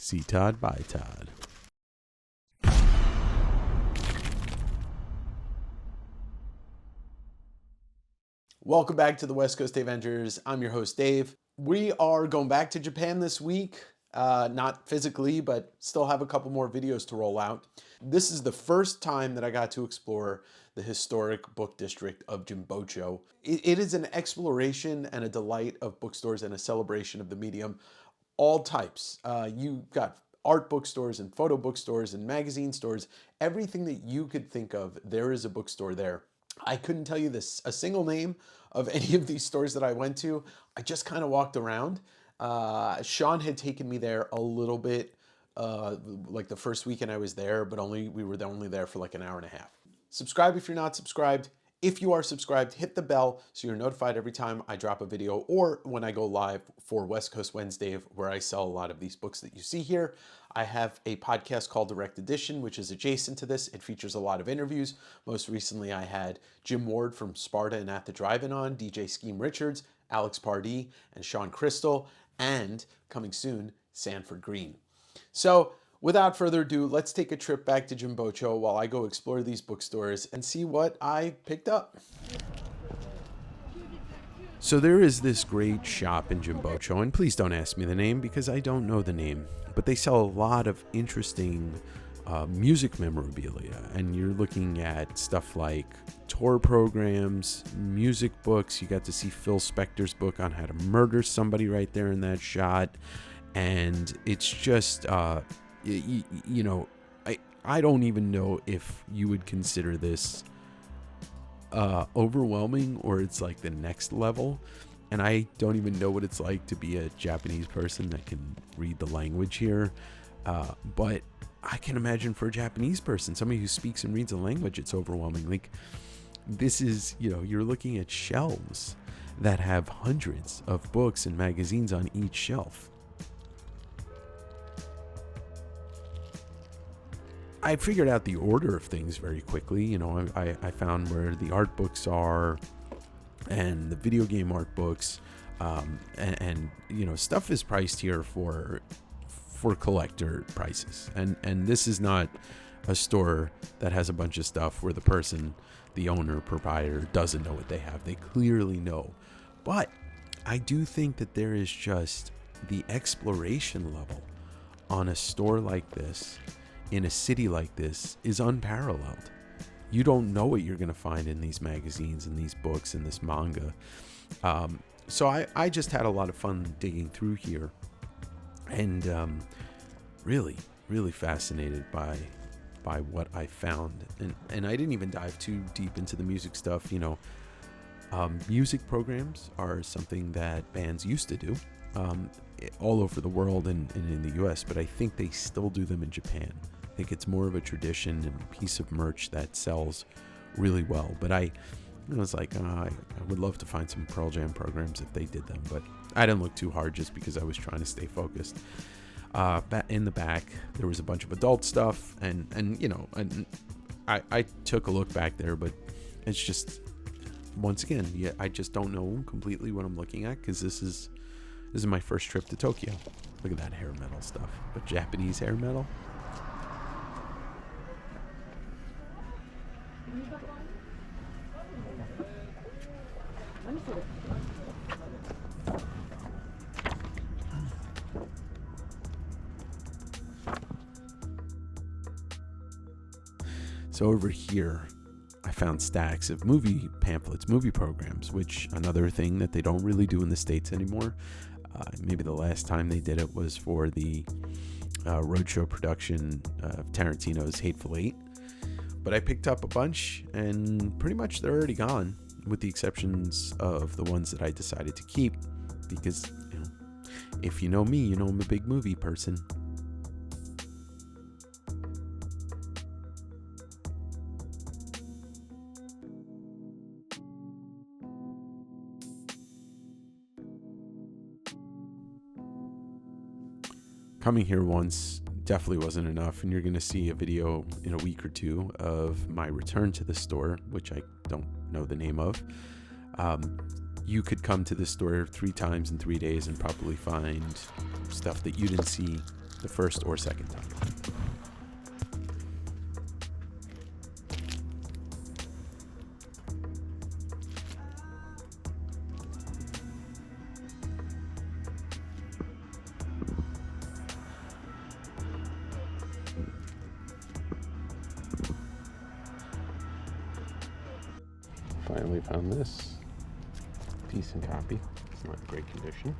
See Todd by Todd. Welcome back to the West Coast Davengers. I'm your host, Dave. We are going back to Japan this week. Not physically, but still have a couple more videos to roll out. This is the first time that I got to explore the historic book district of Jimbocho. It is an exploration and a delight of bookstores and a celebration of the medium, all types. You got art bookstores and photo bookstores and magazine stores. Everything that you could think of, there is a bookstore there. I couldn't tell you a single name of any of these stores that I went to. I just kind of walked around. Sean had taken me there a little bit, like the first weekend I was there, but we were only there for like an hour and a half. Subscribe if you're not subscribed. If you are subscribed, hit the bell so you're notified every time I drop a video or when I go live for West Coast Wednesday, where I sell a lot of these books that you see here. I have a podcast called Direct Edition, which is adjacent to this. It features a lot of interviews. Most recently, I had Jim Ward from Sparta and At the Drive-In on, DJ Scheme Richards, Alex Pardee, and Sean Crystal, and coming soon, Sanford Green. So without further ado, let's take a trip back to Jimbocho while I go explore these bookstores and see what I picked up. So there is this great shop in Jimbocho, and please don't ask me the name because I don't know the name, but they sell a lot of interesting music memorabilia, and you're looking at stuff like tour programs, music books. You got to see Phil Spector's book on how to murder somebody right there in that shot, and it's just you know, I don't even know if you would consider this overwhelming or it's like the next level, and I don't even know what it's like to be a Japanese person that can read the language here, but I can imagine for a Japanese person, somebody who speaks and reads the language, it's overwhelming. Like, this is, you're looking at shelves that have hundreds of books and magazines on each shelf. I figured out the order of things very quickly. I found where the art books are and the video game art books, and stuff is priced here for collector prices. And this is not a store that has a bunch of stuff where the owner, proprietor, doesn't know what they have. They clearly know. But I do think that there is just the exploration level on a store like this, in a city like this, is unparalleled. You don't know what you're going to find in these magazines and these books and this manga. So I just had a lot of fun digging through here, and really, really fascinated by what I found. And I didn't even dive too deep into the music stuff. Music programs are something that bands used to do all over the world and in the US, but I think they still do them in Japan. I think it's more of a tradition and a piece of merch that sells really well. But I was like, I would love to find some Pearl Jam programs if they did them, but I didn't look too hard just because I was trying to stay focused. In the back, there was a bunch of adult stuff, and I took a look back there, but it's just, once again, I just don't know completely what I'm looking at, because this is my first trip to Tokyo. Look at that hair metal stuff, but Japanese hair metal. So over here, I found stacks of movie pamphlets, movie programs, which another thing that they don't really do in the States anymore. Maybe the last time they did it was for the roadshow production of Tarantino's Hateful Eight. But I picked up a bunch, and pretty much they're already gone, with the exceptions of the ones that I decided to keep, because, if you know me, you know I'm a big movie person. Coming here once definitely wasn't enough, and you're going to see a video in a week or two of my return to the store, which I don't know the name of. You could come to this store 3 times in 3 days and probably find stuff that you didn't see the first or second time. Finally found this decent copy. It's not in great condition.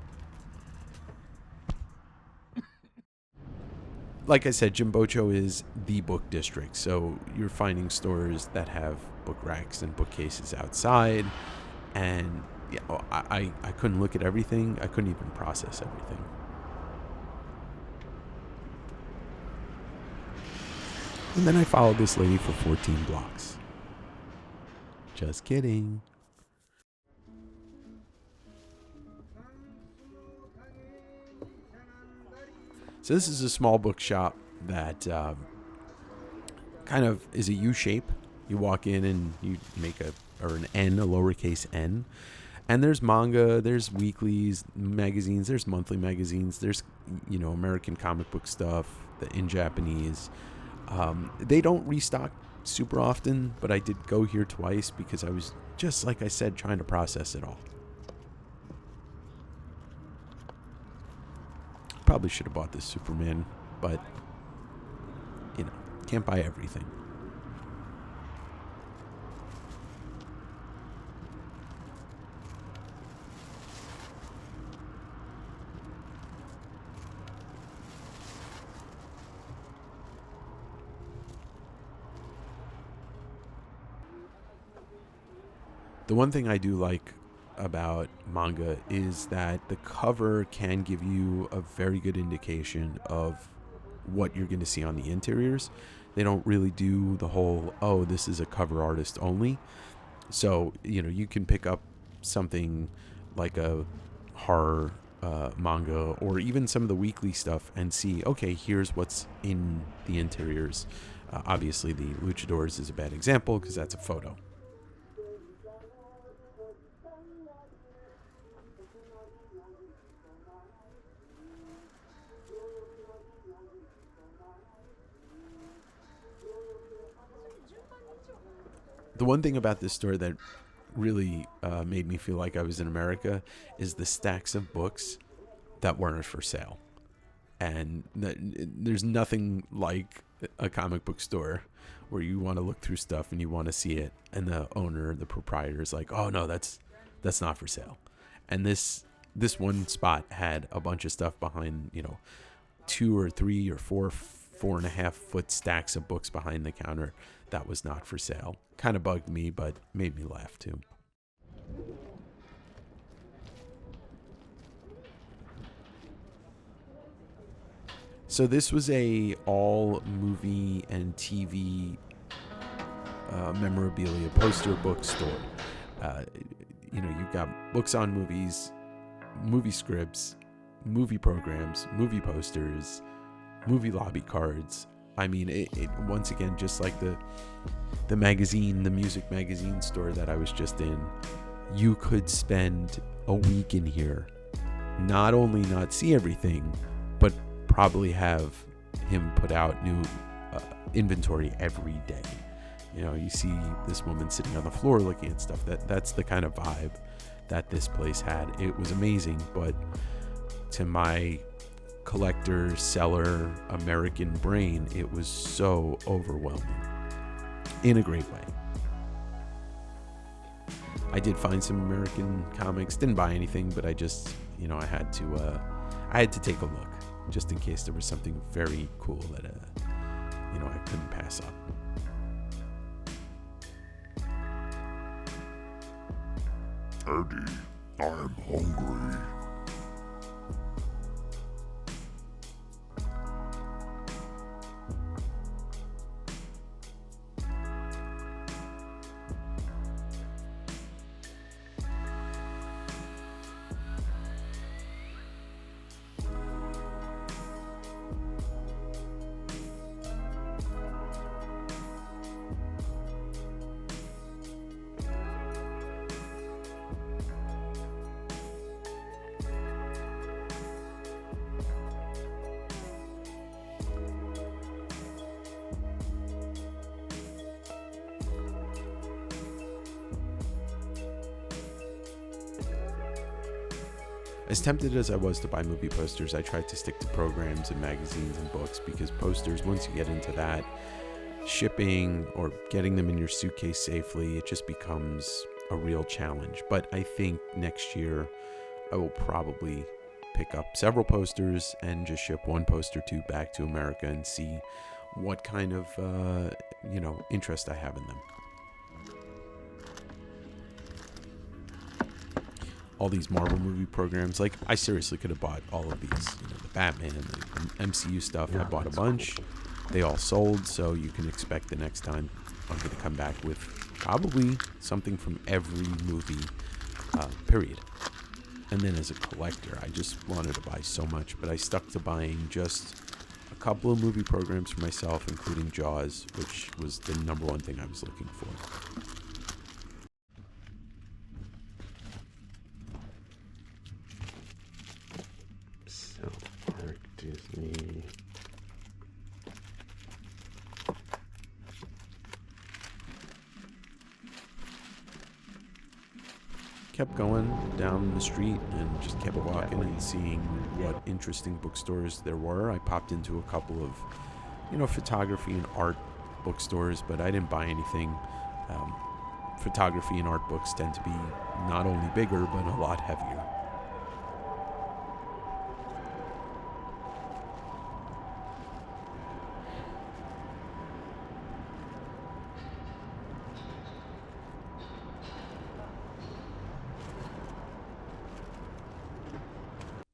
Like I said, Jimbocho is the book district, so you're finding stores that have book racks and bookcases outside, and I couldn't look at everything. I couldn't even process everything. And then I followed this lady for 14 blocks. Just kidding. So this is a small bookshop that kind of is a U shape. You walk in and you make an N, a lowercase n. And there's manga, there's weeklies, magazines, there's monthly magazines, there's, American comic book stuff in Japanese. They don't restock super often, but I did go here twice because I was, just like I said, trying to process it all. Probably should have bought this Superman, but can't buy everything. The one thing I do like about manga is that the cover can give you a very good indication of what you're going to see on the interiors. They don't really do the whole, this is a cover artist only. So, you can pick up something like a horror manga or even some of the weekly stuff and see, okay, here's what's in the interiors. Obviously, the Luchadors is a bad example because that's a photo. The one thing about this store that really made me feel like I was in America is the stacks of books that weren't for sale. And there's nothing like a comic book store where you want to look through stuff and you want to see it, and the owner, the proprietor, is like, "Oh no, that's not for sale." And this one spot had a bunch of stuff behind, 2 or 3 or 4.5 foot stacks of books behind the counter that was not for sale. Kind of bugged me, but made me laugh too. So this was a all movie and TV memorabilia poster bookstore. You've got books on movies, movie scripts, movie programs, movie posters, movie lobby cards. I mean, it once again, just like the magazine, the music magazine store that I was just in, you could spend a week in here, not only not see everything, but probably have him put out new inventory every day. You see this woman sitting on the floor looking at stuff. That's the kind of vibe that this place had. It was amazing, but to my collector, seller, American brain, it was so overwhelming in a great way. I did find some American comics, didn't buy anything, but I just, I had to take a look just in case there was something very cool that, I couldn't pass up. Eddie, I'm hungry. As tempted as I was to buy movie posters, I tried to stick to programs and magazines and books, because posters, once you get into that, shipping or getting them in your suitcase safely, it just becomes a real challenge. But I think next year I will probably pick up several posters and just ship one poster or two back to America and see what kind of interest I have in them. All these Marvel movie programs, like, I seriously could have bought all of these, the Batman, the MCU stuff. I bought a bunch. They all sold, so you can expect the next time I'm going to come back with probably something from every movie, period. And then as a collector, I just wanted to buy so much, but I stuck to buying just a couple of movie programs for myself, including Jaws, which was the number one thing I was looking for. South Park, Disney. Kept going down the street and just kept walking and seeing what interesting bookstores there were. I popped into a couple of, photography and art bookstores, but I didn't buy anything. Photography and art books tend to be not only bigger, but a lot heavier.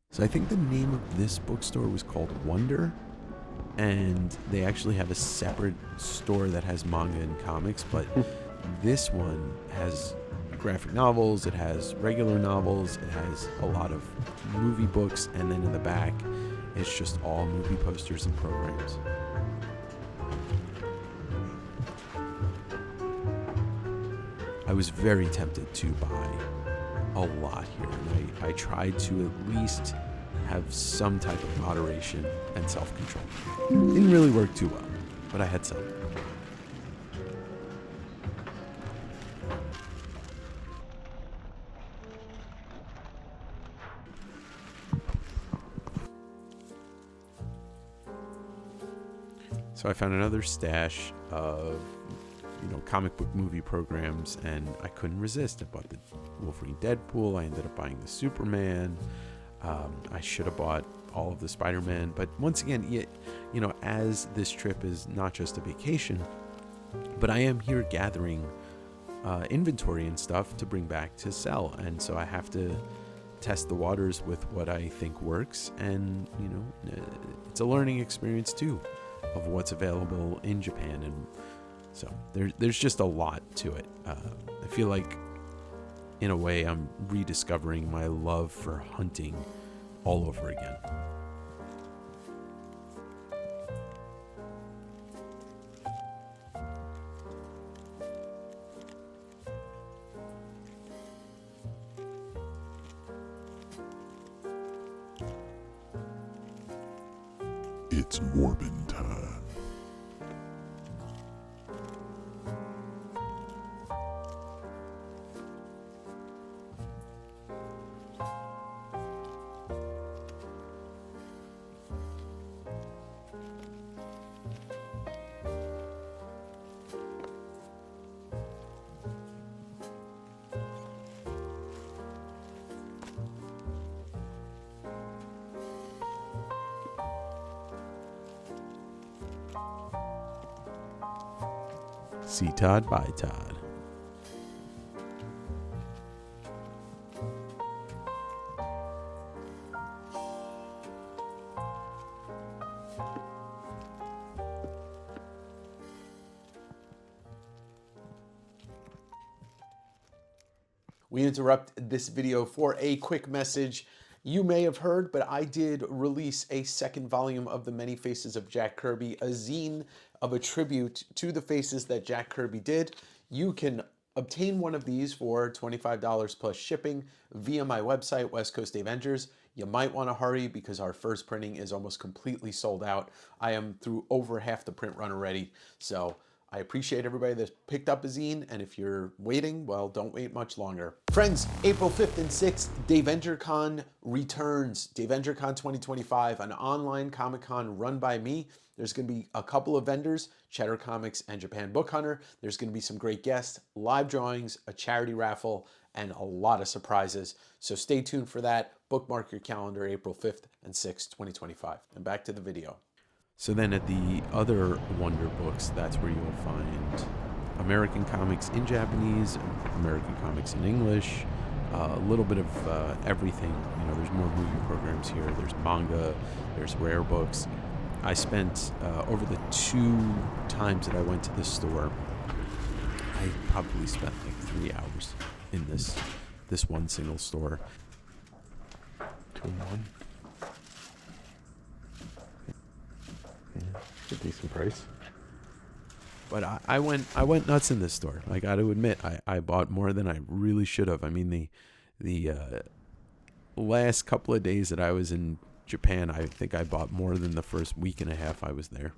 So I think the name of this bookstore was called Wonder, and they actually have a separate store that has manga and comics, but this one has graphic novels, it has regular novels, it has a lot of movie books, and then in the back, it's just all movie posters and programs. I was very tempted to buy a lot here, and I tried to at least have some type of moderation and self-control. Didn't really work too well, but I had some. So I found another stash of comic book movie programs, and I couldn't resist. I bought the Wolverine Deadpool. I ended up buying the Superman. I should have bought all of the Spider-Man, but once again, as this trip is not just a vacation, but I am here gathering inventory and stuff to bring back to sell, and so I have to test the waters with what I think works, and it's a learning experience too of what's available in Japan, and so there's just a lot to it. I feel like, in a way, I'm rediscovering my love for hunting all over again. It's Morbin time. See Todd, by Todd. We interrupt this video for a quick message. You may have heard, but I did release a second volume of The Many Faces of Jack Kirby, a zine of a tribute to the faces that Jack Kirby did. You can obtain one of these for $25 plus shipping via my website, West Coast Davengers. You might want to hurry because our first printing is almost completely sold out. I am through over half the print run already, so I appreciate everybody that's picked up a zine, and if you're waiting, well, don't wait much longer. Friends, April 5th and 6th, Davenger Con returns. Davenger Con 2025, an online Comic-Con run by me. There's going to be a couple of vendors, Cheddar Comics and Japan Book Hunter. There's going to be some great guests, live drawings, a charity raffle, and a lot of surprises. So stay tuned for that. Bookmark your calendar, April 5th and 6th, 2025. And back to the video. So then at the other Wonder Books, that's where you'll find American comics in Japanese, American comics in English, a little bit of everything. You know, there's more movie programs here. There's manga, there's rare books. I spent, over the 2 times that I went to this store, I probably spent like 3 hours in this one single store. 2-1. A decent price. But I went nuts in this store. I got to admit, I bought more than I really should have. I mean, the last couple of days that I was in Japan, I think I bought more than the first week and a half I was there.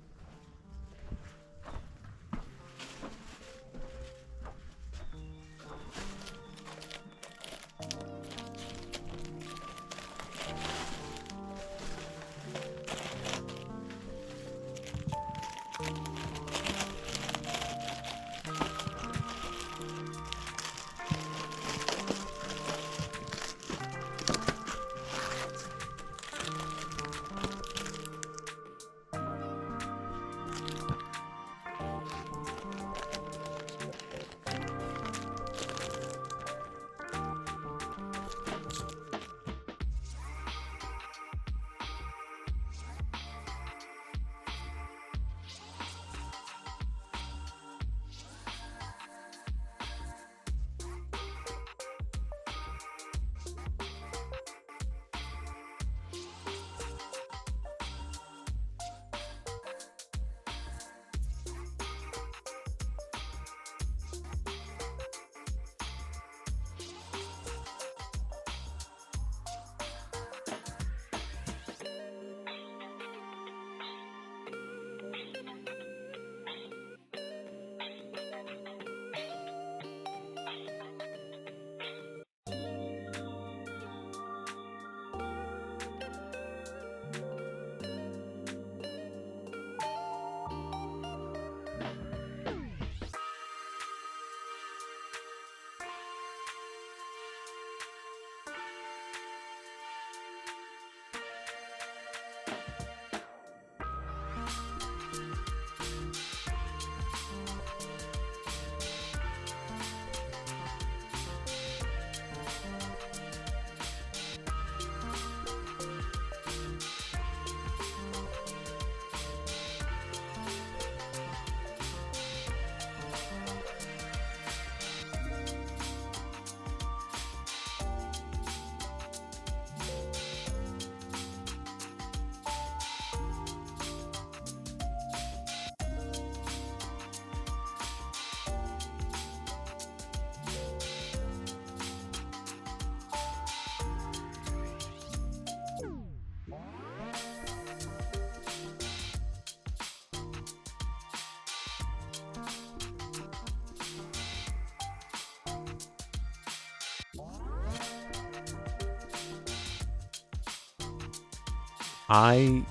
I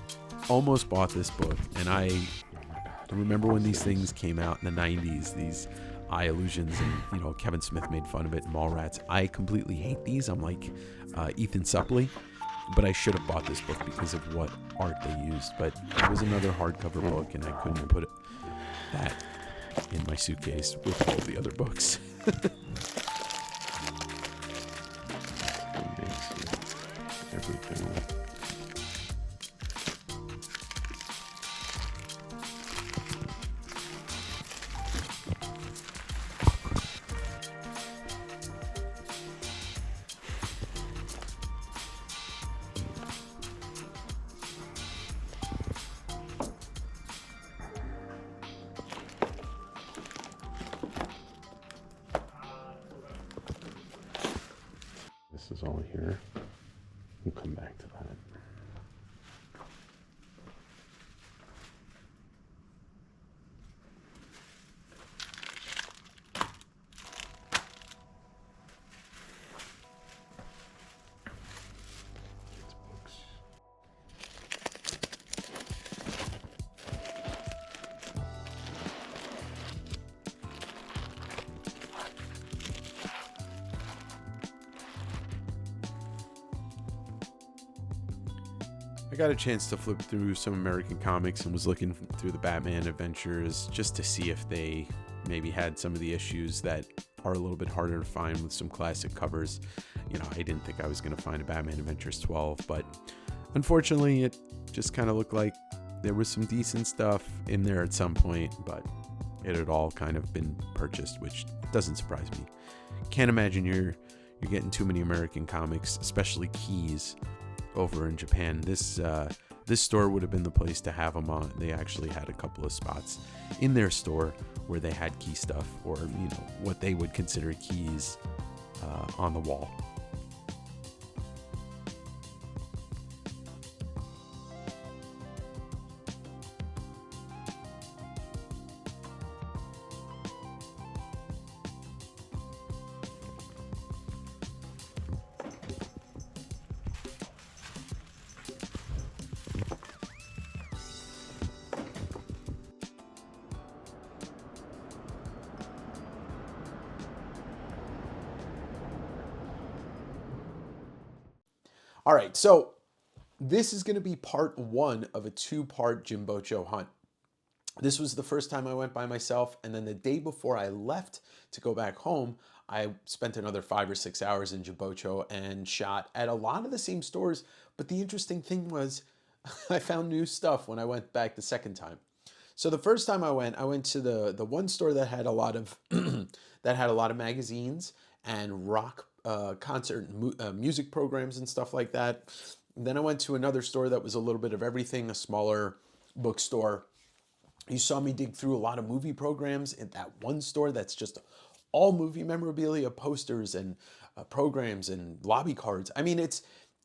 almost bought this book, and I remember when these things came out in the 90s, these eye illusions, and, you know, Kevin Smith made fun of it, and Mallrats. I completely hate these. I'm like Ethan Suplee, but I should have bought this book because of what art they used. But it was another hardcover book, and I couldn't put that in my suitcase with all the other books. Everything. This is all here. We'll come back to that. I got a chance to flip through some American comics and was looking through the Batman adventures just to see if they maybe had some of the issues that are a little bit harder to find with some classic covers. You know, I didn't think I was going to find a Batman Adventures 12, but unfortunately it just kind of looked like there was some decent stuff in there at some point, but it had all kind of been purchased, which doesn't surprise me. Can't imagine you're getting too many American comics, especially keys, over in Japan. This store would have been the place to have them on. They actually had a couple of spots in their store where they had key stuff, or what they would consider keys on the wall. All right, so this is going to be part one of a two-part Jimbocho hunt. This was the first time I went by myself, and then the day before I left to go back home, I spent another 5 or 6 hours in Jimbocho and shot at a lot of the same stores. But the interesting thing was I found new stuff when I went back the second time. So the first time I went to the one store that had a lot of magazines and rock concert music programs and stuff like that. Then I went to another store that was a little bit of everything, a smaller bookstore. You saw me dig through a lot of movie programs in that one store that's just all movie memorabilia, posters and programs and lobby cards. I mean, it's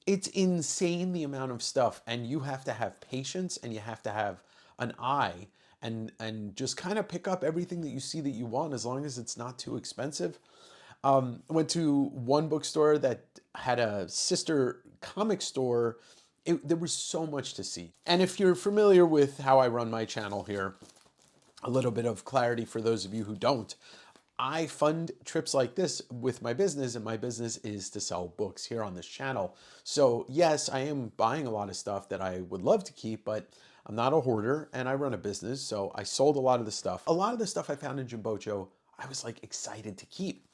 insane the amount of stuff, and you have to have patience and you have to have an eye and just kind of pick up everything that you see that you want, as long as it's not too expensive. I went to one bookstore that had a sister comic store. There was so much to see. And if you're familiar with how I run my channel here, a little bit of clarity for those of you who don't, I fund trips like this with my business, and my business is to sell books here on this channel. So yes, I am buying a lot of stuff that I would love to keep, but I'm not a hoarder and I run a business. So I sold a lot of the stuff. A lot of the stuff I found in Jimbocho, I was like excited to keep.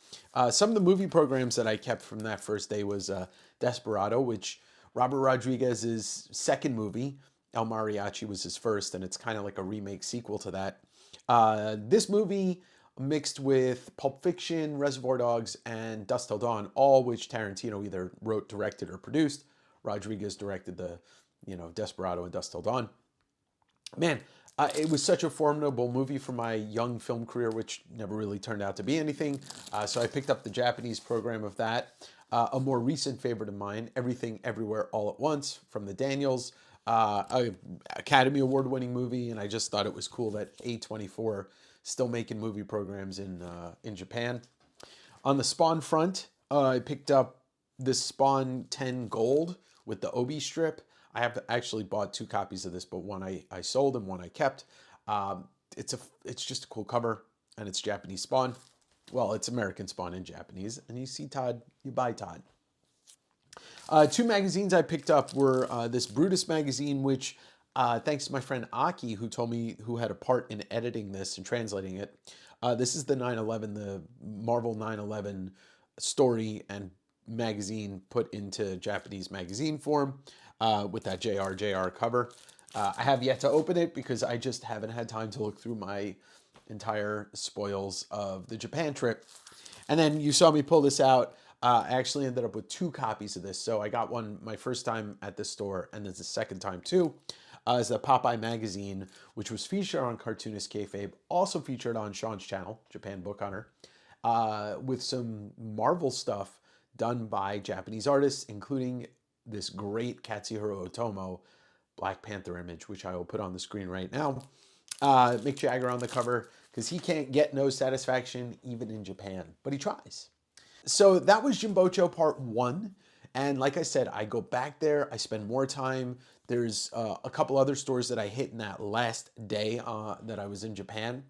Some of the movie programs that I kept from that first day was Desperado, which Robert Rodriguez's second movie. El Mariachi was his first, and it's kind of like a remake sequel to that. This movie mixed with Pulp Fiction, Reservoir Dogs, and Dusk Till Dawn, all which Tarantino either wrote, directed, or produced. Rodriguez directed the, Desperado and Dusk Till Dawn. Man, it was such a formidable movie for my young film career, which never really turned out to be anything. So I picked up the Japanese program of that. A more recent favorite of mine, Everything Everywhere All at Once from the Daniels, Academy Award winning movie, and I just thought it was cool that A24 still making movie programs in Japan. On the Spawn front, I picked up this Spawn 10 Gold with the Obi strip. I have actually bought 2 copies of this, but one I sold and one I kept. It's just a cool cover, and it's Japanese Spawn. Well, it's American Spawn in Japanese, and you see Todd, you buy Todd. 2 magazines I picked up were this Brutus magazine, which thanks to my friend Aki, who told me, who had a part in editing this and translating it. This is the 9/11, the Marvel 9/11 story and magazine put into Japanese magazine form with that JR cover. I have yet to open it because I just haven't had time to look through my entire spoils of the Japan trip. And then you saw me pull this out. I actually ended up with 2 copies of this. So I got one my first time at the store, and then the second time too. Is the Popeye magazine, which was featured on Cartoonist Kayfabe, also featured on Sean's channel, Japan Book Hunter, with some Marvel stuff done by Japanese artists, including this great Katsuhiro Otomo Black Panther image, which I will put on the screen right now. Mick Jagger on the cover, because he can't get no satisfaction even in Japan, but he tries. So that was Jimbocho part 1. And like I said, I go back there, I spend more time. There's a couple other stores that I hit in that last day that I was in Japan.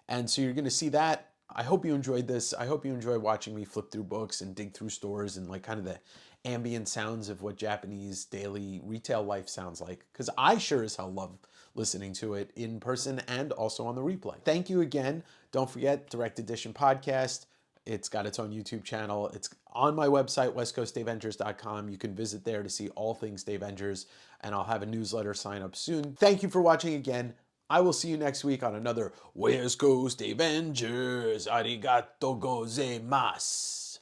And so you're gonna see that. I hope you enjoyed this. I hope you enjoy watching me flip through books and dig through stores and like kind of the ambient sounds of what Japanese daily retail life sounds like, because I sure as hell love listening to it in person and also on the replay. Thank you again. Don't forget, Direct Edition Podcast. It's got its own YouTube channel. It's on my website, westcoastdavengers.com. You can visit there to see all things Davengers, and I'll have a newsletter sign up soon. Thank you for watching again. I will see you next week on another West Coast Davengers. Arigato gozaimasu.